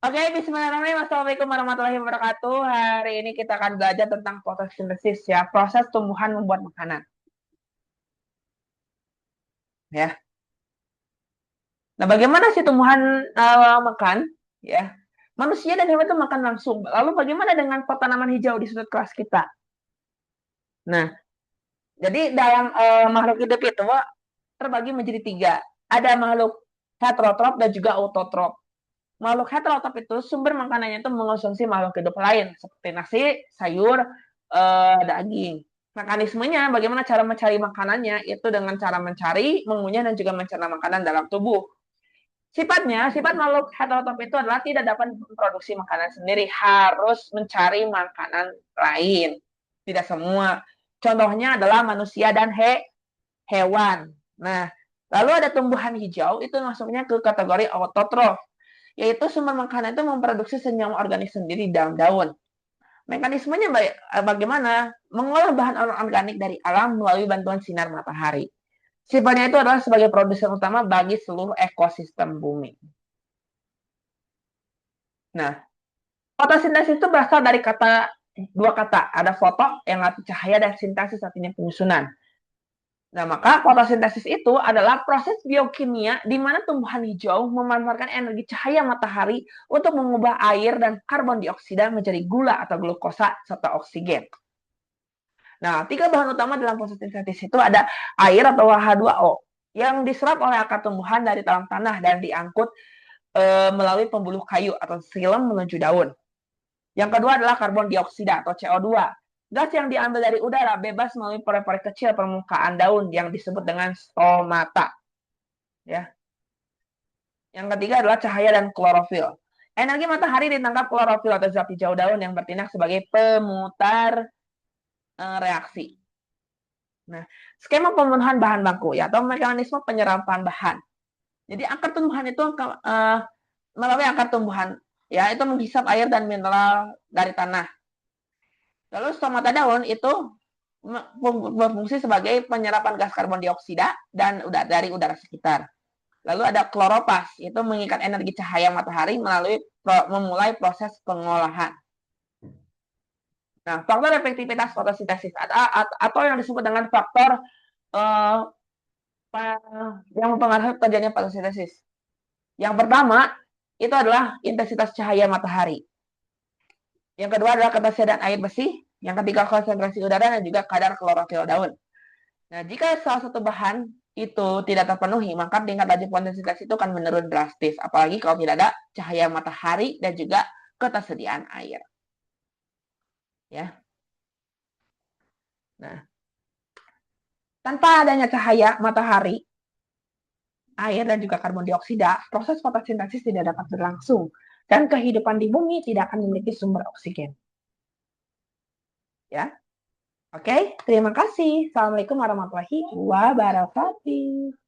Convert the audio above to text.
Oke, bismillahirrahmanirrahim. Assalamualaikum warahmatullahi wabarakatuh. Hari ini kita akan belajar tentang fotosintesis ya, proses tumbuhan membuat makanan. Ya. Nah, bagaimana sih tumbuhan makan? Ya, manusia dan hewan itu makan langsung. Lalu bagaimana dengan tanaman hijau di sudut kelas kita? Nah, jadi dalam makhluk hidup itu terbagi menjadi tiga. Ada makhluk heterotrop dan juga autotrop. Makhluk heterotrop itu sumber makanannya itu mengonsumsi makhluk hidup lain seperti nasi, sayur, daging. Mekanismenya bagaimana cara mencari makanannya itu dengan cara mencari, mengunyah dan juga mencerna makanan dalam tubuh. Sifat makhluk heterotrop itu adalah tidak dapat memproduksi makanan sendiri, harus mencari makanan lain. Tidak semua. Contohnya adalah manusia dan hewan. Nah, lalu ada tumbuhan hijau itu masuknya ke kategori autotrof, yaitu sumber makanan itu memproduksi senyawa organik sendiri di dalam daun. Mekanismenya bagaimana? Mengolah bahan organik dari alam melalui bantuan sinar matahari. Sifatnya itu adalah sebagai produsen utama bagi seluruh ekosistem bumi. Nah, fotosintesis itu berasal dari dua kata. Ada foto yang arti cahaya dan sintesis artinya penyusunan. Nah, maka fotosintesis itu adalah proses biokimia di mana tumbuhan hijau memanfaatkan energi cahaya matahari untuk mengubah air dan karbon dioksida menjadi gula atau glukosa serta oksigen. Nah, tiga bahan utama dalam fotosintesis itu ada air atau H2O yang diserap oleh akar tumbuhan dari dalam tanah dan diangkut melalui pembuluh kayu atau silem menuju daun. Yang kedua adalah karbon dioksida atau CO2. Gas yang diambil dari udara bebas melalui pore-pore kecil permukaan daun yang disebut dengan stomata. Ya. Yang ketiga adalah cahaya dan klorofil. Energi matahari ditangkap klorofil atau zat hijau daun yang bertindak sebagai pemutar reaksi. Nah, skema pemenuhan bahan baku ya atau mekanisme penyerapan bahan. Jadi akar tumbuhan itu melalui akar tumbuhan ya itu menghisap air dan mineral dari tanah. Lalu stomata daun itu berfungsi sebagai penyerapan gas karbon dioksida dan dari udara sekitar. Lalu ada kloropas, itu mengikat energi cahaya matahari memulai proses pengolahan. Nah, faktor efektivitas fotosintesis atau yang disebut dengan faktor uh, yang mempengaruhi terjadinya fotosintesis. Yang pertama, itu adalah intensitas cahaya matahari. Yang kedua adalah ketersediaan air bersih. Yang ketiga konsentrasi udara dan juga kadar klorofil daun. Nah, jika salah satu bahan itu tidak terpenuhi, maka tingkat laju fotosintesis itu akan menurun drastis. Apalagi kalau tidak ada cahaya matahari dan juga ketersediaan air. Ya. Nah, tanpa adanya cahaya matahari, air dan juga karbon dioksida, proses fotosintesis tidak dapat berlangsung dan kehidupan di bumi tidak akan memiliki sumber oksigen. Ya. Oke, terima kasih. Assalamualaikum warahmatullahi wabarakatuh.